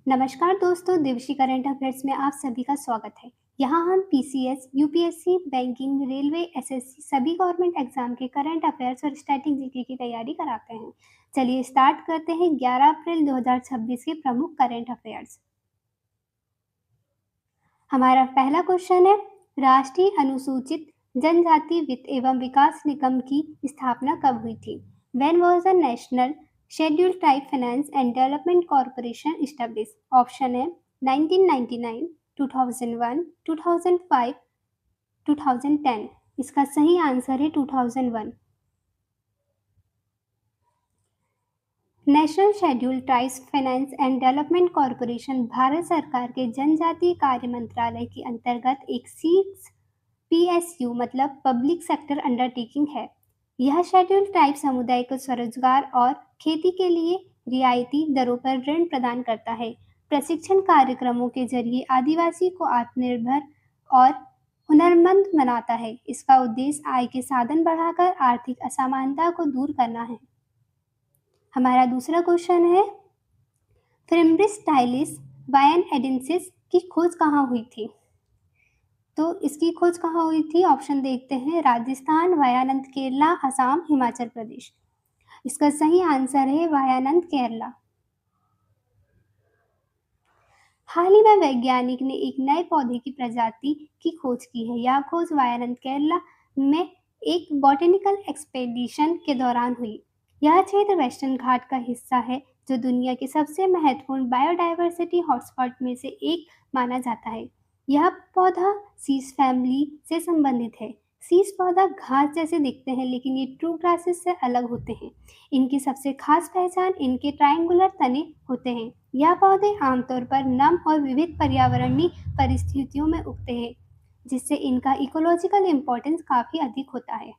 नमस्कार दोस्तों, Devshri current affairs में आप सभी का स्वागत है। यहाँ हम PCS, UPSC, banking, railway, SSC सभी गवर्नमेंट एग्जाम के करंट अफेयर्स और स्टैटिक जीके की तैयारी कराते हैं। चलिए स्टार्ट करते हैं 11 अप्रैल 2026 के प्रमुख करंट अफेयर्स। हमारा पहला क्वेश्चन है, राष्ट्रीय अनुसूचित जनजाति वित्त एवं विकास निगम की स्थापना कब हुई थी? When was the National Scheduled Tribe Finance and Development Corporation established? Option है 1999, 2001, 2005, 2010। इसका सही आंसर है 2001। National schedule tribes finance and development corporation Bharat सरकार के जनजातीय कार्य मंत्रालय के अंतर्गत एक पीएसयू मतलब पब्लिक सेक्टर अंडरटेकिंग है। यह शेड्यूल ट्राइब समुदाय को स्वरोजगार और खेती के लिए रियायती दरों पर ऋण प्रदान करता है। प्रशिक्षण कार्यक्रमों के जरिए आदिवासी को आत्मनिर्भर और हुनरमंद बनाता है। इसका उद्देश्य आय के साधन बढ़ाकर आर्थिक असमानता को दूर करना है। हमारा दूसरा क्वेश्चन है, फ्रिम्ब्रिस टाइलिस वायनएडेंसिस की खोज कहाँ हुई थी? तो इसकी खोज कहाँ हुई थी? ऑप्शन देखते हैं, राजस्थान, वायानंद केरला, असम, हिमाचल प्रदेश। इसका सही आंसर है वायानंद केरला। हाल ही में वैज्ञानिक ने एक नए पौधे की प्रजाति की खोज की है। यह खोज वायानंद केरला में एक बॉटेनिकल एक्सपेडिशन के दौरान हुई। यह क्षेत्र वेस्टर्न घाट का हिस्सा है जो दुनिया के सबसे महत्वपूर्ण बायोडायवर्सिटी हॉटस्पॉट में से एक माना जाता है। यह पौधा सीस फैमिली से संबंधित है। सीस पौधा घास जैसे दिखते हैं लेकिन ये ट्रू ग्रासेस से अलग होते हैं। इनकी सबसे खास पहचान इनके ट्रायंगुलर तने होते हैं। यह पौधे आमतौर पर नम और विविध पर्यावरणीय परिस्थितियों में उगते हैं, जिससे इनका इकोलॉजिकल इम्पोर्टेंस काफी अधिक होता है।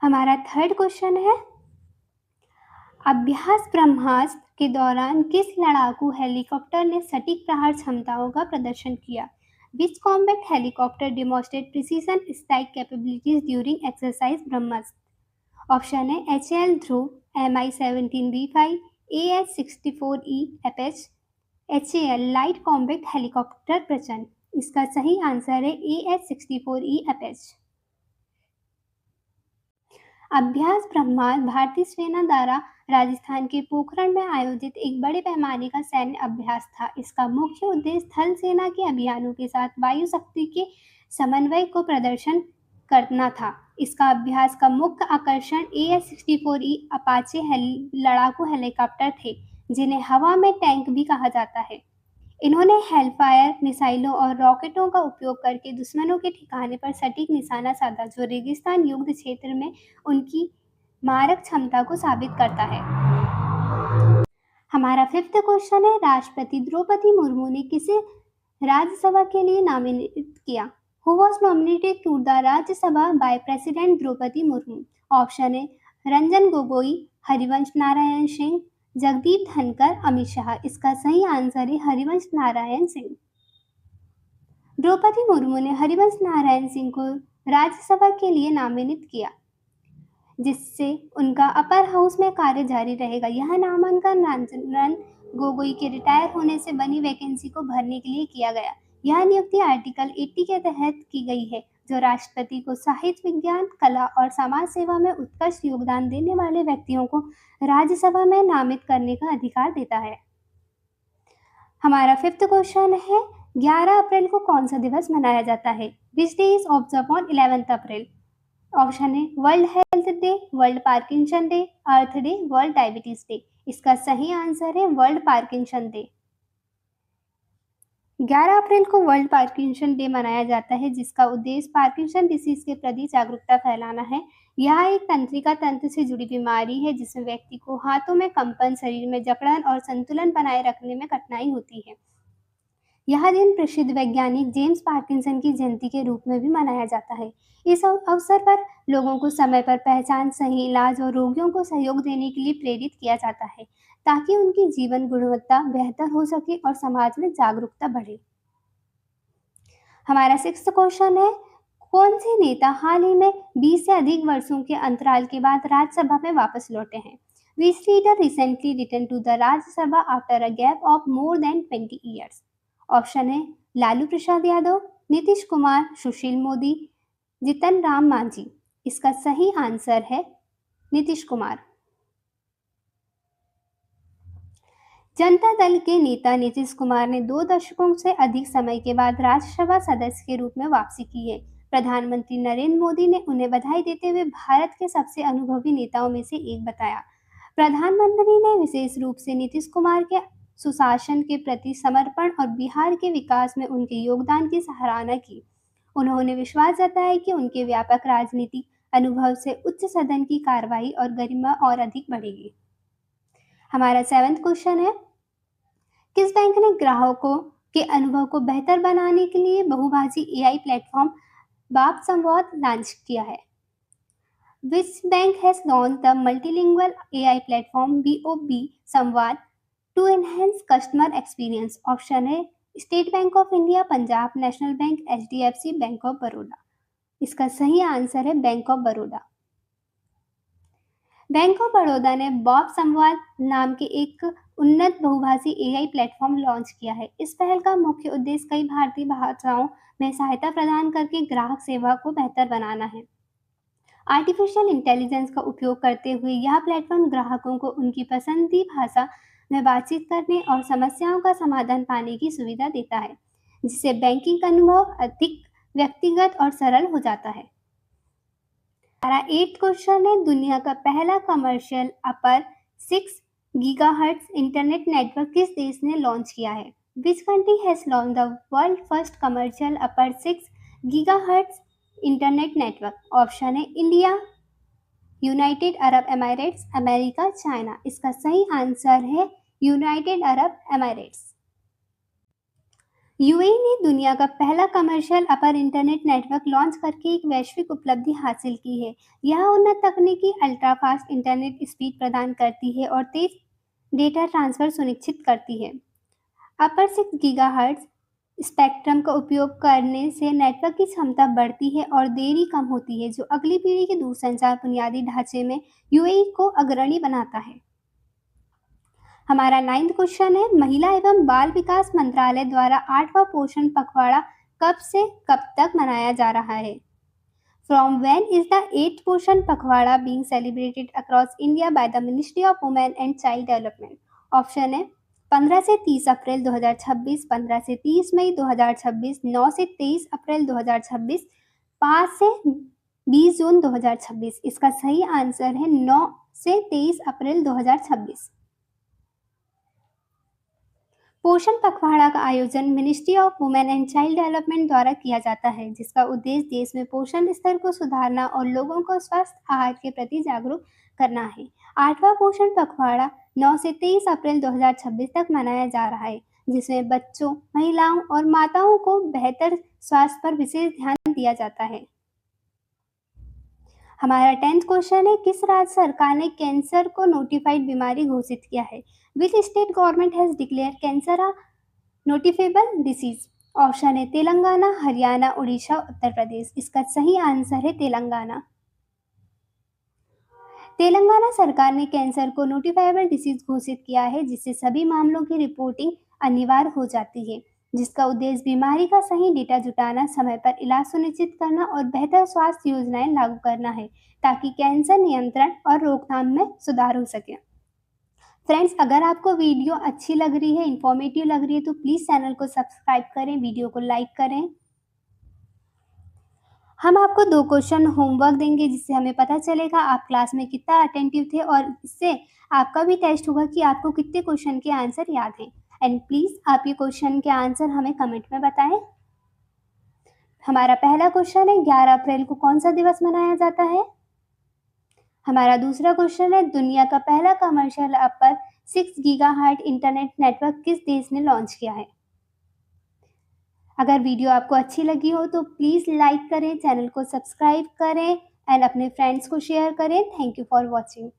हमारा थर्ड क्वेश्चन है, अभ्यास ब्रह्मास्त्र के दौरान किस लड़ाकू हेलीकॉप्टर ने सटीक प्रहार क्षमताओं का प्रदर्शन किया? Which combat helicopter demonstrate precision strike capabilities during exercise Brahmastra? Option है HAL ध्रुव, Mi-17V5, AH-64E Apache, HAL light combat helicopter प्रचंड। इसका सही आंसर है AH-64E Apache। अभ्यास ब्रह्मास्त्र भारतीय सेना द्वारा राजस्थान के पोखरण में आयोजित एक बड़े पैमाने का सैन्य अभ्यास था। इसका मुख्य उद्देश्य थल सेना के अभियानों के साथ वायु शक्ति के समन्वय को प्रदर्शन करना था। इसका अभ्यास का मुख्य आकर्षण AH-64E अपाचे लड़ाकू हेलीकॉप्टर थे, जिन्हें हवा में टैंक भी कहा जाता है। इन्होंने हेलफायर मिसाइलों और रॉकेटों का उपयोग करके दुश्मनों के ठिकाने पर सटीक निशाना साधा, जो रेगिस्तान युद्ध क्षेत्र में उनकी मारक क्षमता को साबित करता है। हमारा फिफ्थ क्वेश्चन है, राष्ट्रपति द्रौपदी मुर्मू ने किसे राज्यसभा के लिए नॉमिनेट किया? Who was nominated to the Rajya Sabha by President Droupadi Murmu? Option है रंजन गोगोई, हरिवंश नारायण सिंह, जगदीप धनकर, अमित शाह। इसका सही आंसर है हरिवंश नारायण सिंह। द्रौपदी मुर्मू ने हरिवंश नारायण सिंह को राज्यसभा के लिए नामित किया, जिससे उनका अपर हाउस में कार्य जारी रहेगा। यह नामांकन रंजन गोगोई के रिटायर होने से बनी वैकेंसी को भरने के लिए किया गया। यह नियुक्ति आर्टिकल 80 के तहत की गई है, जो राष्ट्रपति को साहित्य, विज्ञान, कला और समाज सेवा में उत्कृष्ट योगदान देने वाले व्यक्तियों को राज्यसभा में नामित करने का अधिकार देता है। हमारा फिफ्थ क्वेश्चन है, 11 अप्रैल को कौन सा दिवस मनाया जाता है? Which day is observe on 11 April? Option है world health day, world Parkinson day, earth day, world diabetes day. इसका सही आंसर है वर्ल्ड पार्किंसन डे। 11 अप्रैल को वर्ल्ड पार्किंसन डे मनाया जाता है, जिसका उद्देश्य पार्किंसन डिसीज के प्रति जागरूकता फैलाना है। यह एक तंत्रिका तंत्र से जुड़ी बीमारी है जिसमें व्यक्ति को हाथों में कंपन, शरीर में जकड़न और संतुलन बनाए रखने में कठिनाई होती है। यह दिन प्रसिद्ध वैज्ञानिक जेम्स पार्किंसन की जयंती के रूप में भी मनाया जाता है। इस अवसर पर लोगों को समय पर पहचान, सही इलाज और रोगियों को सहयोग देने के लिए प्रेरित किया जाता है, ताकि उनकी जीवन गुणवत्ता बेहतर हो सके और समाज में जागरूकता बढ़े। हमारा सिक्स्थ क्वेश्चन है, कौन से नेता हाल ही में 20 से अधिक वर्षों के अंतराल के बाद राज्यसभा में वापस लौटे हैं? Which leader recently returned to the Rajya Sabha after a gap of more than 20 years? Option है लालू प्रसाद यादव, नीतीश कुमार, सुशील मोदी, जितन राम मांझी। इसका सही आंसर है नीतीश कुमार। जनता दल के नेता नीतीश कुमार ने 2 दशकों से अधिक समय के बाद राज्यसभा सदस्य के रूप में वापसी की है। प्रधानमंत्री नरेंद्र मोदी ने उन्हें बधाई देते हुए भारत के सबसे अनुभवी नेताओं में से एक बताया। प्रधानमंत्री ने विशेष रूप से नीतीश कुमार के सुशासन के प्रति समर्पण और बिहार के विकास में उनके योगदान की सराहना की। उन्होंने विश्वास जताया कि उनके व्यापक राजनीतिक अनुभव से उच्च सदन की कार्रवाई और गरिमा और अधिक बढ़ेगी। हमारा 7वां क्वेश्चन है, किस बैंक ने ग्राहकों के अनुभव को बेहतर बनाने के लिए बहुभाषी एआई प्लेटफॉर्म बाप संवाद लॉन्च किया है? Which bank has launched the multilingual AI platform BOB संवाद to enhance customer experience? Option है State Bank of India, Punjab National Bank, HDFC Bank of Baroda. इसका सही आंसर है Bank of Baroda. Bank of Baroda ने बॉब संवाद नाम के एक उन्नत बहुभाषी एआई प्लेटफॉर्म लॉन्च किया है। इस पहल का मुख्य उद्देश्य कई भारतीय भाषाओं में सहायता प्रदान करके ग्राहक सेवा को बेहतर बनाना है। आर्टिफिशियल इंटेलिजेंस का उपयोग करते हुए यह प्लेटफॉर्म ग्राहकों को उनकी पसंदीदा भाषा में बातचीत करने और समस्याओं का समाधान पाने की सुविधा देता है, जिससे बैंकिंग अनुभव अधिक व्यक्तिगत और सरल हो जाता है। हमारा 8वां क्वेश्चन है, दुनिया का पहला commercial upper 6 gigahertz internet network किस देश ने लॉन्च किया है? Which country has launch the world first commercial upper 6 gigahertz internet network? Option है India, United Arab Emirates, America, China. इसका सही आंसर है यूनाइटेड अरब एमिरेट्स। यूएई ने दुनिया का पहला कमर्शियल अपर इंटरनेट नेटवर्क लॉन्च करके एक वैश्विक उपलब्धि हासिल की है। यह उन्नत तकनीकी अल्ट्रा फास्ट इंटरनेट स्पीड प्रदान करती है और तेज डेटा ट्रांसफर सुनिश्चित करती है। अपर 6 गीगाहर्ट्ज स्पेक्ट्रम का उपयोग करने से नेटवर्क की क्षमता बढ़ती है और देरी कम होती है, जो अगली पीढ़ी के दूरसंचार बुनियादी ढांचे में यूएई को अग्रणी बनाता है। हमारा 9वां क्वेश्चन है, महिला एवं बाल विकास मंत्रालय द्वारा 8वां पोषण पखवाड़ा कब से कब तक मनाया जा रहा है? From when is the 8th पोषण पखवाड़ा being celebrated across India by the Ministry of Women and Child Development? Option है 15 से 30 अप्रैल 2026, 15 से 30 मई 2026, 9 से 23 अप्रैल 2026, 5 से 20 जून 2026। इसका सही आंसर है 9 से 23 अप्रैल 2026। पोषण पखवाड़ा का आयोजन ministry of women and child development द्वारा किया जाता है, जिसका उद्देश्य देश में पोषण स्तर को सुधारना और लोगों को स्वस्थ आहार के प्रति जागरूक करना है। 8वां पोषण पखवाड़ा 9 से 23 अप्रैल 2026 तक मनाया जा रहा है, जिसमें बच्चों, महिलाओं और माताओं को बेहतर स्वास्थ्य पर विशेष ध्यान दिया जाता है। हमारा 10th क्वेश्चन है, किस राज्य सरकार ने कैंसर को नोटिफाइड बीमारी घोषित किया है? Which state government has declared cancer a notifiable disease? Option है तेलंगाना, हरियाणा, उड़ीसा, उत्तर प्रदेश। इसका सही आंसर है तेलंगाना। तेलंगाना सरकार ने कैंसर को नोटिफाइबल डिसीज घोषित किया है, जिससे सभी मामलों की रिपोर्टिंग अनिवार्य हो जाती है, जिसका उद्देश्य बीमारी का सही डेटा जुटाना, समय पर इलाज सुनिश्चित करना और बेहतर स्वास्थ्य योजनाएं लागू करना है, ताकि कैंसर नियंत्रण और रोकथाम में सुधार हो सके। फ्रेंड्स, अगर आपको वीडियो अच्छी लग रही है, इंफॉर्मेटिव लग रही है, तो प्लीज़ चैनल को सब्सक्राइब करें, वीडियो को लाइक करें। हम आपको 2 क्वेश्चन होमवर्क देंगे, जिससे हमें पता चलेगा आप क्लास में कितना अटेंटिव थे, और इससे आपका भी टेस्ट होगा कि आपको कितने क्वेश्चन के आंसर याद हैं। एंड प्लीज़ आप ये क्वेश्चन के आंसर हमें कमेंट में बताएं। हमारा पहला क्वेश्चन है, 11 अप्रैल को कौन सा दिवस मनाया जाता है? हमारा दूसरा क्वेश्चन है, दुनिया का पहला commercial upper 6 gigahertz internet network किस देश ने लॉन्च किया है? अगर वीडियो आपको अच्छी लगी हो तो प्लीज़ लाइक करें, चैनल को सब्सक्राइब करें एंड अपने फ्रेंड्स को शेयर करें। Thank you for watching.